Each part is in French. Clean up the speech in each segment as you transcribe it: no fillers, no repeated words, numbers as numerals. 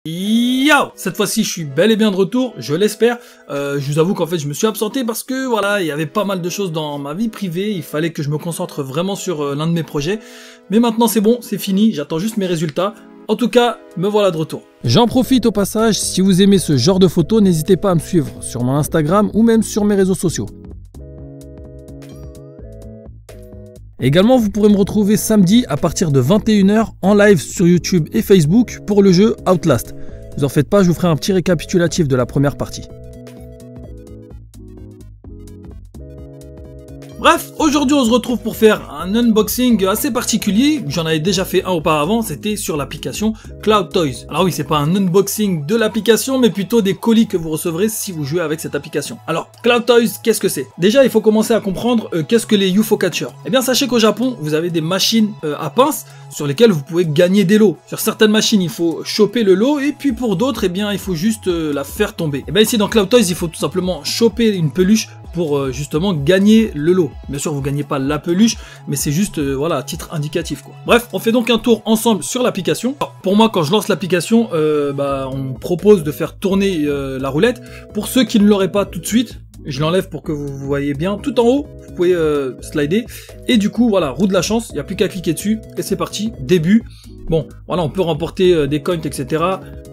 Yo! Cette fois-ci, je suis bel et bien de retour, je l'espère. Je vous avoue qu'en fait, je me suis absenté parce que voilà, il y avait pas mal de choses dans ma vie privée. Il fallait que je me concentre vraiment sur l'un de mes projets. Mais maintenant, c'est bon, c'est fini. J'attends juste mes résultats. En tout cas, me voilà de retour. J'en profite au passage. Si vous aimez ce genre de photos, n'hésitez pas à me suivre sur mon Instagram ou même sur mes réseaux sociaux. Également, vous pourrez me retrouver samedi à partir de 21 h en live sur YouTube et Facebook pour le jeu Outlast. Vous en faites pas, je vous ferai un petit récapitulatif de la première partie. Bref, aujourd'hui on se retrouve pour faire un unboxing assez particulier. J'en avais déjà fait un auparavant, c'était sur l'application Cloud Toys. Alors oui, c'est pas un unboxing de l'application, mais plutôt des colis que vous recevrez si vous jouez avec cette application. Alors, Cloud Toys, qu'est-ce que c'est? Déjà, il faut commencer à comprendre qu'est-ce que les UFO Catchers. Eh bien, sachez qu'au Japon, vous avez des machines à pinces sur lesquelles vous pouvez gagner des lots. Sur certaines machines, il faut choper le lot, et puis pour d'autres, eh bien, il faut juste la faire tomber. Et bien ici, dans Cloud Toys, il faut tout simplement choper une peluche pour justement gagner le lot. Bien sûr, vous gagnez pas la peluche, mais c'est juste voilà, à titre indicatif quoi. Bref, on fait donc un tour ensemble sur l'application. Pour moi, quand je lance l'application, on me propose de faire tourner la roulette. Pour ceux qui ne l'auraient pas tout de suite, je l'enlève pour que vous voyez bien. Tout en haut, vous pouvez slider. Et du coup, voilà, roue de la chance, il n'y a plus qu'à cliquer dessus. Et c'est parti, début. Bon, voilà, on peut remporter des coins, etc.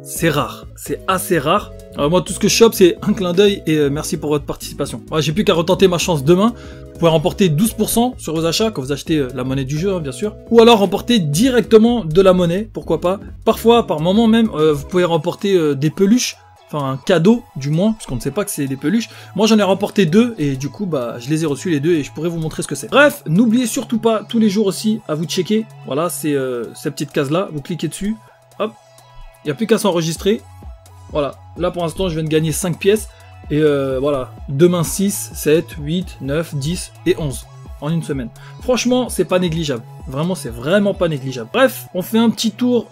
C'est rare, c'est assez rare. Moi, tout ce que je chope, c'est un clin d'œil et merci pour votre participation. Voilà, j'ai plus qu'à retenter ma chance demain. Vous pouvez remporter 12% sur vos achats quand vous achetez la monnaie du jeu, hein, bien sûr. Ou alors remporter directement de la monnaie, pourquoi pas. Parfois, par moment même, vous pouvez remporter des peluches. Enfin, un cadeau, du moins, parce qu'on ne sait pas que c'est des peluches. Moi, j'en ai remporté 2, et du coup, je les ai reçus les 2, et je pourrais vous montrer ce que c'est. Bref, n'oubliez surtout pas, tous les jours aussi, à vous checker. Voilà, c'est cette petite case-là, vous cliquez dessus. Hop, il n'y a plus qu'à s'enregistrer. Voilà, là, pour l'instant, je viens de gagner 5 pièces. Et voilà, demain 6, 7, 8, 9, 10 et 11 en une semaine. Franchement, c'est pas négligeable. Vraiment, c'est vraiment pas négligeable. Bref, on fait un petit tour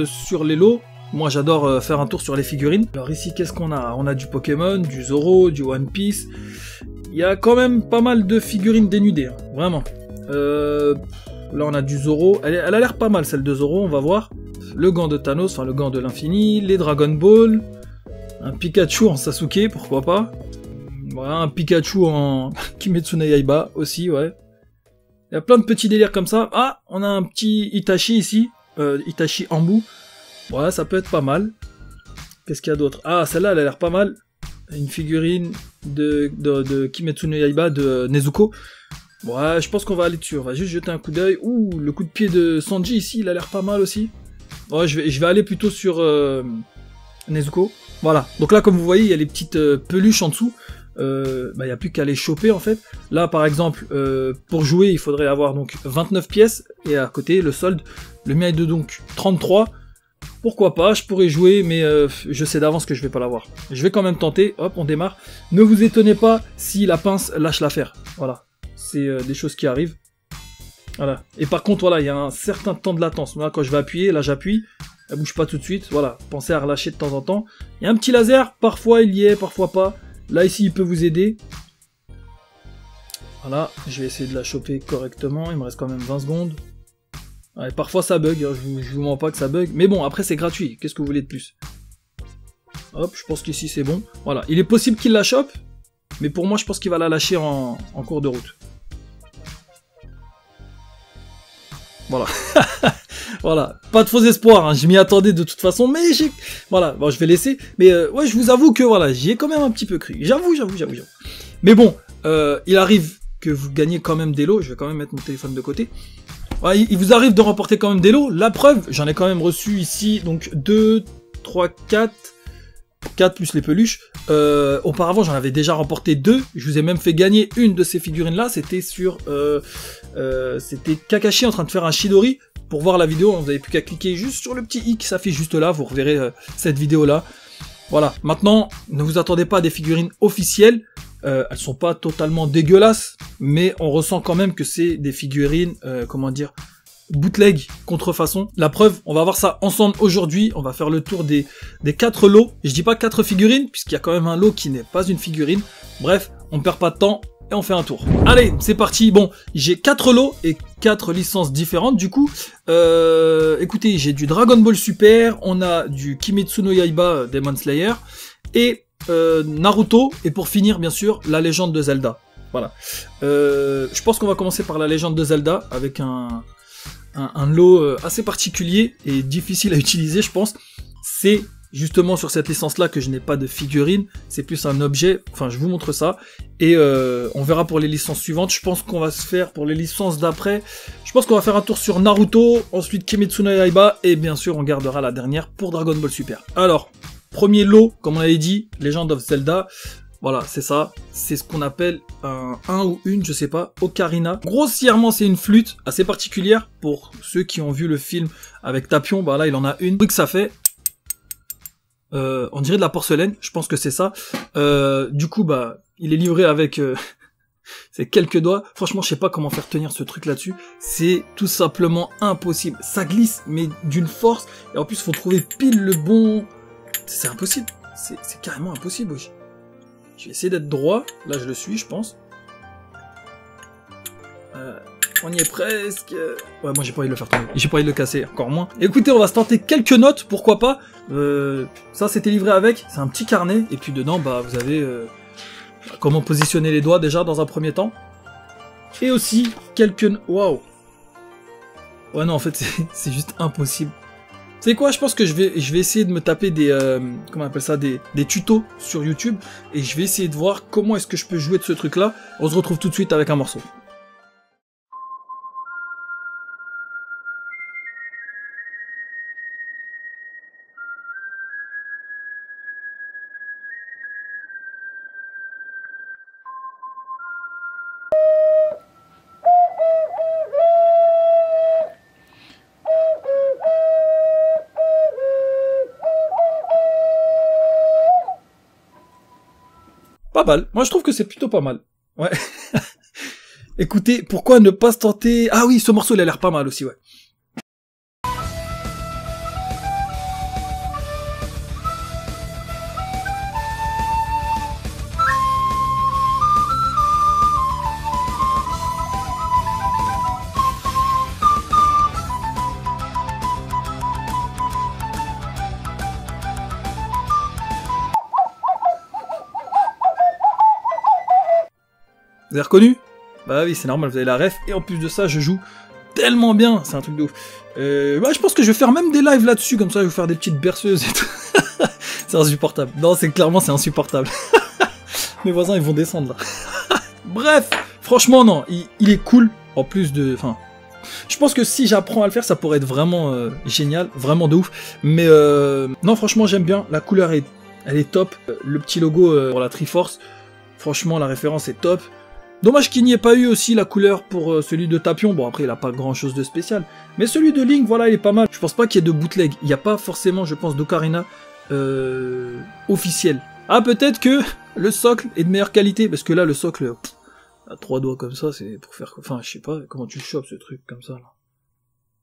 sur les lots. Moi, j'adore faire un tour sur les figurines. Alors ici, qu'est-ce qu'on a? On a du Pokémon, du Zoro, du One Piece. Il y a quand même pas mal de figurines dénudées, hein, vraiment. Là, on a du Zoro. Elle a l'air pas mal, celle de Zoro, on va voir. Le gant de Thanos, enfin le gant de l'infini. Les Dragon Ball. Un Pikachu en Sasuke, pourquoi pas. Voilà, un Pikachu en Kimetsu no Yaiba aussi, ouais. Il y a plein de petits délires comme ça. Ah, on a un petit Itachi ici. Itachi Ambu. Ouais, ça peut être pas mal. Qu'est-ce qu'il y a d'autre? Ah, celle-là, elle a l'air pas mal. Une figurine de Kimetsu no Yaiba de Nezuko. Ouais, je pense qu'on va aller dessus. On va juste jeter un coup d'œil. Ouh, le coup de pied de Sanji ici, il a l'air pas mal aussi. Ouais, je vais aller plutôt sur Nezuko. Voilà. Donc là, comme vous voyez, il y a les petites peluches en dessous. Il n'y a plus qu'à les choper en fait. Là, par exemple, pour jouer, il faudrait avoir donc 29 pièces. Et à côté, le solde. Le mien est de donc 33. Pourquoi pas, je pourrais jouer, mais je sais d'avance que je vais pas l'avoir. Je vais quand même tenter, hop, on démarre. Ne vous étonnez pas si la pince lâche l'affaire. Voilà, c'est des choses qui arrivent. Voilà, et par contre, voilà, il y a un certain temps de latence. Là, quand je vais appuyer, là j'appuie, elle bouge pas tout de suite. Voilà, pensez à relâcher de temps en temps. Il y a un petit laser, parfois il y est, parfois pas. Là, ici, il peut vous aider. Voilà, je vais essayer de la choper correctement, il me reste quand même 20 secondes. Ouais, parfois ça bug, hein, je vous mens pas que ça bug, mais bon, après c'est gratuit, qu'est-ce que vous voulez de plus? Hop, je pense qu'ici c'est bon. Voilà, il est possible qu'il la chope, mais pour moi je pense qu'il va la lâcher en cours de route. Voilà. Voilà, pas de faux espoirs, hein. Je m'y attendais de toute façon, mais j'ai... Voilà, bon, je vais laisser, mais ouais, je vous avoue que voilà, j'y ai quand même un petit peu cru, j'avoue. Mais bon, il arrive que vous gagnez quand même des lots, je vais quand même mettre mon téléphone de côté. Ouais, il vous arrive de remporter quand même des lots. La preuve, j'en ai quand même reçu ici, donc 2, 3, 4 plus les peluches. Auparavant, j'en avais déjà remporté 2. Je vous ai même fait gagner une de ces figurines-là. C'était sur... c'était Kakashi en train de faire un Chidori. Pour voir la vidéo, vous n'avez plus qu'à cliquer juste sur le petit i qui s'affiche juste là. Vous reverrez cette vidéo-là. Voilà. Maintenant, ne vous attendez pas à des figurines officielles. Elles sont pas totalement dégueulasses, mais on ressent quand même que c'est des figurines, comment dire, bootleg, contrefaçon. La preuve, on va voir ça ensemble aujourd'hui. On va faire le tour des 4 lots. Je dis pas 4 figurines, puisqu'il y a quand même un lot qui n'est pas une figurine. Bref, on ne perd pas de temps. et on fait un tour. Allez, c'est parti. Bon, j'ai 4 lots et 4 licences différentes du coup. Écoutez, j'ai du Dragon Ball Super, on a du Kimetsu no Yaiba Demon Slayer et Naruto, et pour finir bien sûr la légende de Zelda. Voilà. Je pense qu'on va commencer par la légende de Zelda avec un lot assez particulier et difficile à utiliser, je pense. C'est justement sur cette licence là que je n'ai pas de figurine, c'est plus un objet, enfin je vous montre ça, et on verra pour les licences suivantes. Je pense qu'on va se faire pour les licences d'après, je pense qu'on va faire un tour sur Naruto, ensuite Kimetsu no Yaiba, et bien sûr on gardera la dernière pour Dragon Ball Super. Alors, premier lot, comme on avait dit, Legend of Zelda, voilà, c'est ça, c'est ce qu'on appelle un ou une, je sais pas, ocarina. Grossièrement, c'est une flûte assez particulière, pour ceux qui ont vu le film avec Tapion, bah là il en a une, que ça fait... on dirait de la porcelaine, je pense que c'est ça. Du coup, bah, il est livré avec ces quelques doigts. Franchement, je sais pas comment faire tenir ce truc là-dessus. C'est tout simplement impossible. Ça glisse, mais d'une force. Et en plus, faut trouver pile le bon... C'est impossible. C'est carrément impossible, oui. Je vais essayer d'être droit. Là, je le suis, je pense. On y est presque. Ouais, moi j'ai pas envie de le faire tomber. J'ai pas envie de le casser, encore moins. Écoutez, on va se tenter quelques notes, pourquoi pas. Ça, c'était livré avec. C'est un petit carnet. Et puis dedans, bah, vous avez comment positionner les doigts déjà dans un premier temps. Et aussi quelques... Waouh. Ouais, non, en fait, c'est juste impossible. C'est quoi? Je pense que je vais essayer de me taper des... comment on appelle ça? Des tutos sur YouTube. Et je vais essayer de voir comment est-ce que je peux jouer de ce truc-là. On se retrouve tout de suite avec un morceau. Pas mal. Moi, je trouve que c'est plutôt pas mal. Ouais. Écoutez, pourquoi ne pas se tenter... Ah oui, ce morceau, il a l'air pas mal aussi, ouais. Vous avez reconnu? Bah oui, c'est normal, vous avez la ref. Et en plus de ça, je joue tellement bien. C'est un truc de ouf. Bah, je pense que je vais faire même des lives là-dessus. Comme ça, je vais faire des petites berceuses et tout. C'est insupportable. Non, clairement, c'est insupportable. Mes voisins, ils vont descendre là. Bref, franchement, non. Il est cool. En plus de... Enfin... Je pense que si j'apprends à le faire, ça pourrait être vraiment génial. Vraiment de ouf. Mais non, franchement, j'aime bien. La couleur, elle est top. Le petit logo pour la Triforce. Franchement, la référence est top. Dommage qu'il n'y ait pas eu aussi la couleur pour celui de Tapion. Bon, après, il a pas grand chose de spécial. Mais celui de Link, voilà, il est pas mal. Je pense pas qu'il y ait de bootleg. Il n'y a pas forcément, je pense, d'ocarina officiel. Ah, peut-être que le socle est de meilleure qualité. Parce que là, le socle, à 3 doigts comme ça, c'est pour faire... Enfin, je sais pas comment tu chopes ce truc comme ça, là.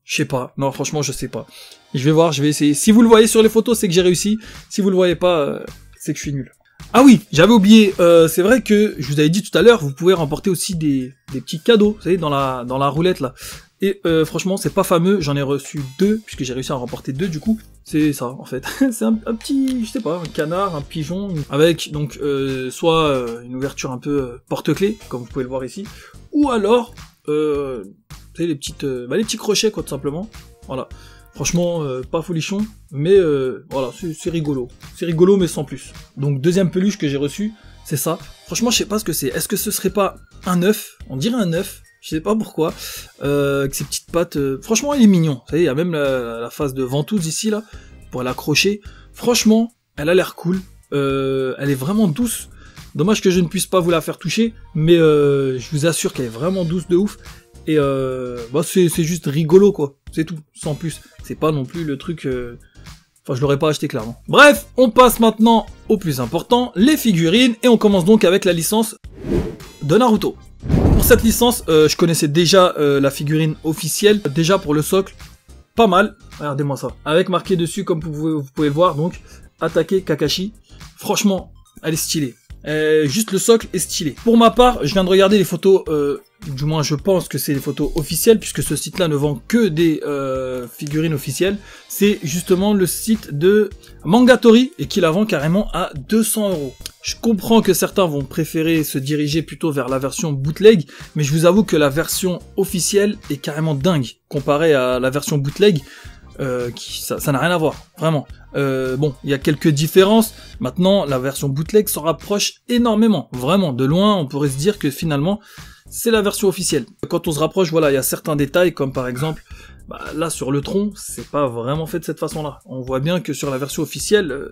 Je sais pas. Non, franchement, je sais pas. Je vais voir, je vais essayer. Si vous le voyez sur les photos, c'est que j'ai réussi. Si vous le voyez pas, c'est que je suis nul. Ah oui, j'avais oublié, c'est vrai que, je vous avais dit tout à l'heure, vous pouvez remporter aussi des petits cadeaux, vous savez, dans la roulette, là. Et franchement, c'est pas fameux, j'en ai reçu 2, puisque j'ai réussi à en remporter 2, du coup. C'est ça, en fait. C'est un petit, je sais pas, un canard, un pigeon, avec, donc, soit une ouverture un peu porte-clés, comme vous pouvez le voir ici, ou alors, vous savez, les petits crochets, quoi, tout simplement. Voilà. Franchement, pas folichon, mais voilà, c'est rigolo. C'est rigolo, mais sans plus. Donc, deuxième peluche que j'ai reçue, c'est ça. Franchement, je sais pas ce que c'est. Est-ce que ce serait pas un œuf? On dirait un œuf. Je sais pas pourquoi. Avec ses petites pattes. Franchement, il est mignon. Vous savez, il y a même la phase de ventouse ici, là, pour l'accrocher. Franchement, elle a l'air cool. Elle est vraiment douce. Dommage que je ne puisse pas vous la faire toucher, mais je vous assure qu'elle est vraiment douce de ouf. Et bah c'est juste rigolo, quoi. C'est tout, sans plus. C'est pas non plus le truc... Enfin, je l'aurais pas acheté, clairement. Bref, on passe maintenant au plus important, les figurines. Et on commence donc avec la licence de Naruto. Pour cette licence, je connaissais déjà la figurine officielle. Déjà pour le socle, pas mal. Regardez-moi ça. Avec marqué dessus, comme vous pouvez le voir, donc, attaquer Kakashi. Franchement, elle est stylée. Juste le socle est stylé. Pour ma part, je viens de regarder les photos, du moins je pense que c'est les photos officielles, puisque ce site-là ne vend que des figurines officielles. C'est justement le site de Mangatori, et qui la vend carrément à 200 €. Je comprends que certains vont préférer se diriger plutôt vers la version bootleg, mais je vous avoue que la version officielle est carrément dingue, comparée à la version bootleg. Ça n'a rien à voir, vraiment. Bon, il y a quelques différences. Maintenant, la version bootleg s'en rapproche énormément. Vraiment, de loin, on pourrait se dire que finalement, c'est la version officielle. Quand on se rapproche, voilà, il y a certains détails, comme par exemple, là, sur le tronc, c'est pas vraiment fait de cette façon-là. On voit bien que sur la version officielle,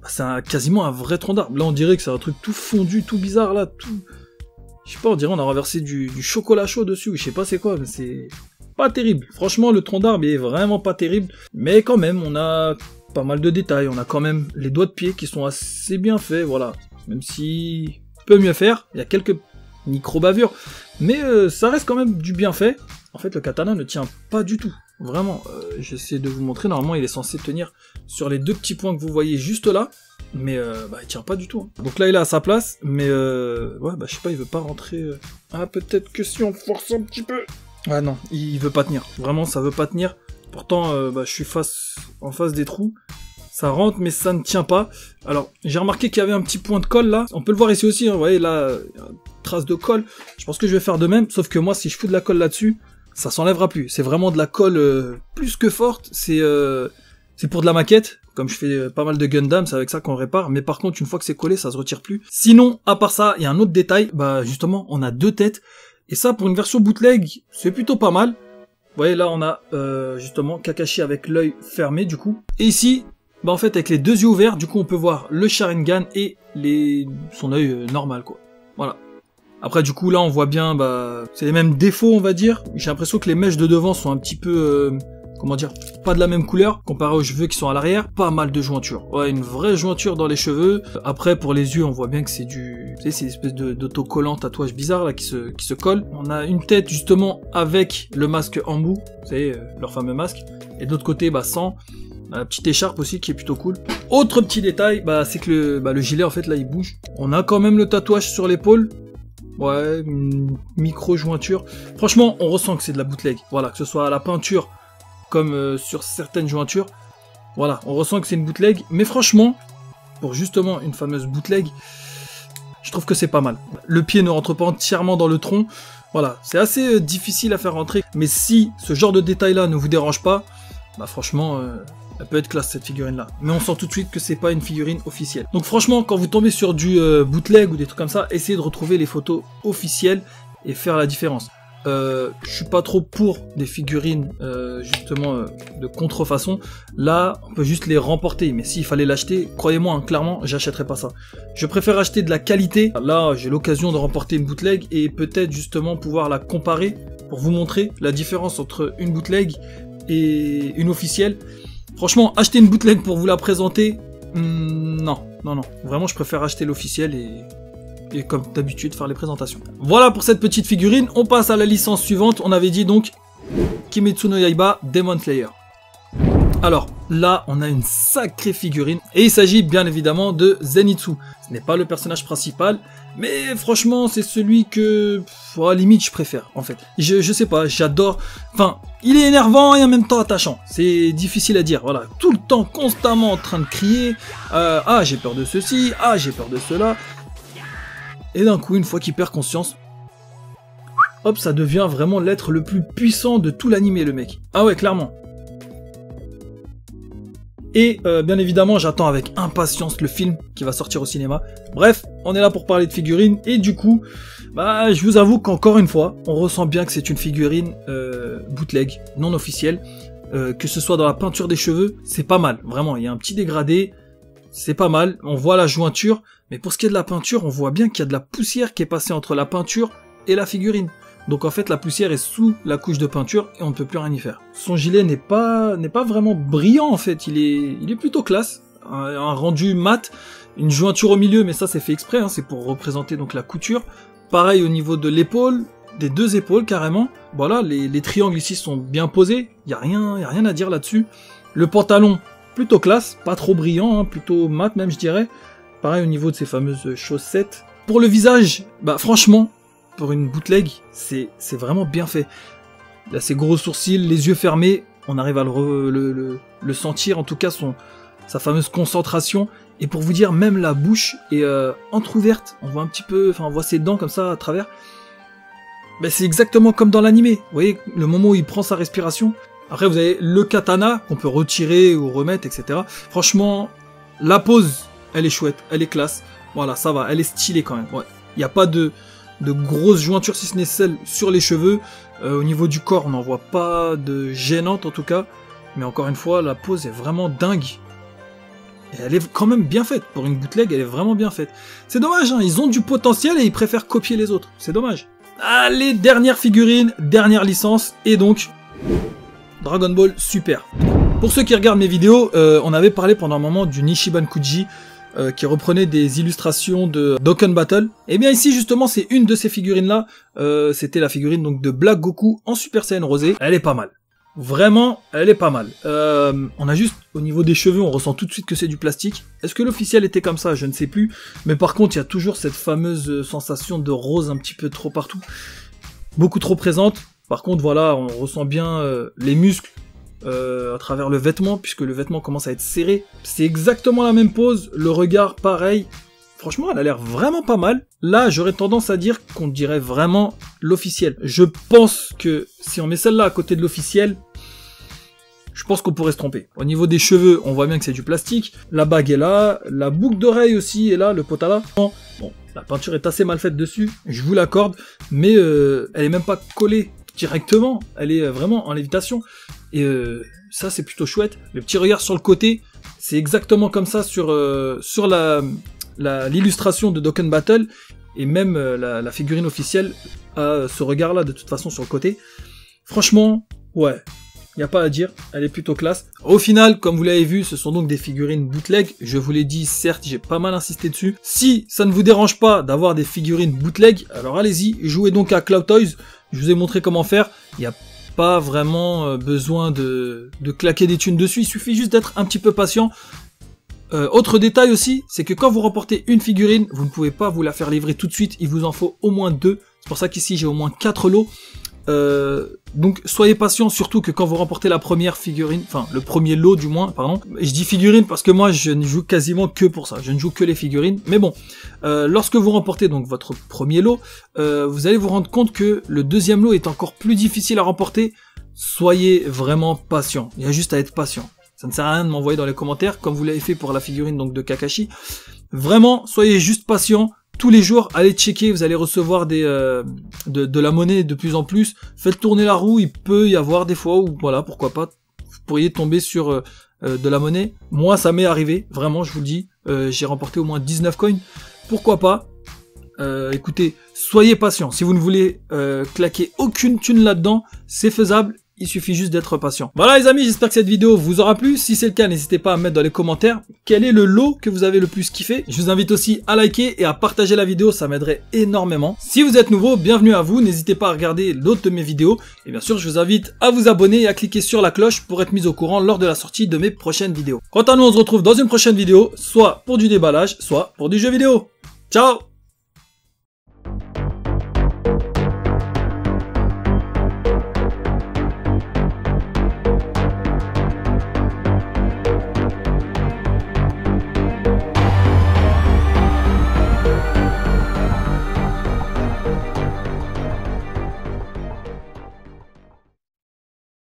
c'est quasiment un vrai tronc d'arbre. Là, on dirait que c'est un truc tout fondu, tout bizarre, là, tout... Je sais pas, on dirait on a renversé du chocolat chaud dessus, je sais pas c'est quoi, mais c'est... pas terrible. Franchement, le tronc d'arbre est vraiment pas terrible. Mais quand même, on a pas mal de détails. On a quand même les doigts de pied qui sont assez bien faits, voilà. Même si peut mieux faire, il y a quelques micro-bavures. Mais ça reste quand même du bien fait. En fait, le katana ne tient pas du tout. Vraiment, j'essaie de vous montrer. Normalement, il est censé tenir sur les deux petits points que vous voyez juste là. Mais il tient pas du tout. Donc là, il est à sa place. Mais ouais, je sais pas, il veut pas rentrer. Ah, peut-être que si on force un petit peu... Ah non, il veut pas tenir. Vraiment, ça veut pas tenir. Pourtant, je suis en face des trous. Ça rentre, mais ça ne tient pas. Alors, j'ai remarqué qu'il y avait un petit point de colle là. On peut le voir ici aussi, hein. Vous voyez là, il y a une trace de colle. Je pense que je vais faire de même. Sauf que moi, si je fous de la colle là-dessus, ça s'enlèvera plus. C'est vraiment de la colle plus que forte. C'est pour de la maquette. Comme je fais pas mal de Gundam, c'est avec ça qu'on répare. Mais par contre, une fois que c'est collé, ça se retire plus. Sinon, à part ça, il y a un autre détail. Justement, on a deux têtes. Et ça, pour une version bootleg, c'est plutôt pas mal. Vous voyez, là, on a justement Kakashi avec l'œil fermé, du coup. Et ici, en fait, avec les deux yeux ouverts, du coup, on peut voir le Sharingan et son œil normal, quoi. Voilà. Après, du coup, là, on voit bien, c'est les mêmes défauts, on va dire. J'ai l'impression que les mèches de devant sont un petit peu... comment dire, pas de la même couleur, comparé aux cheveux qui sont à l'arrière, pas mal de jointures. Ouais, une vraie jointure dans les cheveux. Après, pour les yeux, on voit bien que c'est du... Tu sais, c'est une espèce d'autocollant tatouage bizarre, là, qui se colle. On a une tête, justement, avec le masque Ambu, vous savez, leur fameux masque. Et de l'autre côté, sans. La petite écharpe aussi, qui est plutôt cool. Autre petit détail, c'est que le gilet, en fait, là, il bouge. On a quand même le tatouage sur l'épaule. Ouais, une micro-jointure. Franchement, on ressent que c'est de la bootleg. Voilà, que ce soit à la peinture, comme sur certaines jointures. Voilà, on ressent que c'est une bootleg, mais franchement, pour justement une fameuse bootleg, je trouve que c'est pas mal. Le pied ne rentre pas entièrement dans le tronc, voilà, c'est assez difficile à faire rentrer, mais si ce genre de détail-là ne vous dérange pas, franchement, elle peut être classe cette figurine-là. Mais on sent tout de suite que c'est pas une figurine officielle. Donc franchement, quand vous tombez sur du bootleg ou des trucs comme ça, essayez de retrouver les photos officielles et faire la différence. Je suis pas trop pour des figurines justement de contrefaçon. Là, on peut juste les remporter, mais s'il fallait l'acheter, croyez-moi, clairement, j'achèterais pas ça. Je préfère acheter de la qualité. Là, j'ai l'occasion de remporter une bootleg et peut-être justement pouvoir la comparer pour vous montrer la différence entre une bootleg et une officielle. Franchement, acheter une bootleg pour vous la présenter, non. Vraiment, je préfère acheter l'officielle et comme d'habitude faire les présentations. Voilà pour cette petite figurine, on passe à la licence suivante. On avait dit donc Kimetsu no Yaiba Demon Slayer. Alors là on a une sacrée figurine et il s'agit bien évidemment de Zenitsu. Ce n'est pas le personnage principal, mais franchement c'est celui que limite je préfère en fait. Je sais pas, j'adore, enfin il est énervant et en même temps attachant, c'est difficile à dire, voilà, tout le temps constamment en train de crier, ah j'ai peur de ceci, ah j'ai peur de cela. Et d'un coup, une fois qu'il perd conscience, hop, ça devient vraiment l'être le plus puissant de tout l'anime, le mec. Ah ouais, clairement. Et bien évidemment, j'attends avec impatience le film qui va sortir au cinéma. Bref, on est là pour parler de figurines. Et du coup, je vous avoue qu'encore une fois, on ressent bien que c'est une figurine bootleg, non officielle. Que ce soit dans la peinture des cheveux, c'est pas mal. Vraiment, il y a un petit dégradé. C'est pas mal, on voit la jointure, mais pour ce qui est de la peinture, on voit bien qu'il y a de la poussière qui est passée entre la peinture et la figurine. Donc en fait, la poussière est sous la couche de peinture et on ne peut plus rien y faire. Son gilet n'est pas vraiment brillant en fait, il est plutôt classe, un rendu mat, une jointure au milieu, mais ça c'est fait exprès, c'est pour représenter donc la couture. Pareil au niveau de l'épaule, des deux épaules carrément. Voilà, les triangles ici sont bien posés, y a rien à dire là-dessus. Le pantalon, plutôt classe, pas trop brillant, plutôt mat même je dirais. Pareil au niveau de ces fameuses chaussettes. Pour le visage, bah franchement, pour une bootleg, c'est vraiment bien fait. Là, ces gros sourcils, les yeux fermés, on arrive à le sentir, en tout cas sa fameuse concentration. Et pour vous dire, même la bouche est entrouverte. On voit un petit peu, enfin on voit ses dents comme ça à travers. Ben, c'est exactement comme dans l'animé. Vous voyez, le moment où il prend sa respiration. Après, vous avez le katana qu'on peut retirer ou remettre, etc. Franchement, la pose, elle est chouette, elle est classe. Voilà, ça va, elle est stylée quand même. Ouais. Il n'y a pas de grosses jointures, si ce n'est celle sur les cheveux. Au niveau du corps, on n'en voit pas de gênante en tout cas. Mais encore une fois, la pose est vraiment dingue. Et elle est quand même bien faite. Pour une bootleg, elle est vraiment bien faite. C'est dommage, hein, ils ont du potentiel et ils préfèrent copier les autres. C'est dommage. Allez, dernière figurine, dernière licence, et donc Dragon Ball Super. Pour ceux qui regardent mes vidéos, on avait parlé pendant un moment du Nishiban Kuji, qui reprenait des illustrations de Dokkan Battle. Et bien ici justement c'est une de ces figurines là, c'était la figurine donc de Black Goku en Super Saiyan Rosé. Elle est pas mal. Vraiment, elle est pas mal. On a juste, au niveau des cheveux, on ressent tout de suite que c'est du plastique. Est-ce que l'officiel était comme ça? Je ne sais plus. Mais par contre, il y a toujours cette fameuse sensation de rose un petit peu trop partout. Beaucoup trop présente. Par contre, voilà, on ressent bien les muscles à travers le vêtement, puisque le vêtement commence à être serré. C'est exactement la même pose, le regard pareil. Franchement, elle a l'air vraiment pas mal. Là, j'aurais tendance à dire qu'on dirait vraiment l'officiel. Je pense que si on met celle-là à côté de l'officiel, je pense qu'on pourrait se tromper. Au niveau des cheveux, on voit bien que c'est du plastique. La bague est là, la boucle d'oreille aussi est là, le potala. Bon, la peinture est assez mal faite dessus, je vous l'accorde, mais elle est même pas collée directement. Elle est vraiment en lévitation. Et ça, c'est plutôt chouette. Le petit regard sur le côté, c'est exactement comme ça sur l'illustration de Dokkan Battle, et même la figurine officielle a ce regard là de toute façon sur le côté. Franchement, ouais, y a pas à dire, elle est plutôt classe. Au final, comme vous l'avez vu, ce sont donc des figurines bootleg. Je vous l'ai dit, certes, j'ai pas mal insisté dessus. Si ça ne vous dérange pas d'avoir des figurines bootleg, alors allez-y, jouez donc à Cloud Toys. Je vous ai montré comment faire. Il y a pas vraiment besoin de claquer des thunes dessus, il suffit juste d'être un petit peu patient. Autre détail aussi, c'est que quand vous remportez une figurine, vous ne pouvez pas vous la faire livrer tout de suite, il vous en faut au moins 2. C'est pour ça qu'ici j'ai au moins 4 lots. Donc soyez patient, surtout que quand vous remportez la première figurine, enfin le premier lot du moins, pardon. Je dis figurine parce que moi je ne joue quasiment que pour ça, je ne joue que les figurines. Mais bon, lorsque vous remportez donc votre premier lot, vous allez vous rendre compte que le deuxième lot est encore plus difficile à remporter. Soyez vraiment patient, il y a juste à être patient. Ça ne sert à rien de m'envoyer dans les commentaires, comme vous l'avez fait pour la figurine donc de Kakashi. Vraiment, soyez juste patient. Tous les jours, allez checker, vous allez recevoir de la monnaie de plus en plus. Faites tourner la roue, il peut y avoir des fois où, voilà, pourquoi pas, vous pourriez tomber sur de la monnaie. Moi, ça m'est arrivé, vraiment, je vous le dis. J'ai remporté au moins 19 coins. Pourquoi pas? Écoutez, soyez patient. Si vous ne voulez claquer aucune thune là-dedans, c'est faisable. Il suffit juste d'être patient. Voilà les amis, j'espère que cette vidéo vous aura plu. Si c'est le cas, n'hésitez pas à mettre dans les commentaires quel est le lot que vous avez le plus kiffé. Je vous invite aussi à liker et à partager la vidéo, ça m'aiderait énormément. Si vous êtes nouveau, bienvenue à vous. N'hésitez pas à regarder d'autres de mes vidéos. Et bien sûr, je vous invite à vous abonner et à cliquer sur la cloche pour être mis au courant lors de la sortie de mes prochaines vidéos. Quant à nous, on se retrouve dans une prochaine vidéo, soit pour du déballage, soit pour du jeu vidéo. Ciao!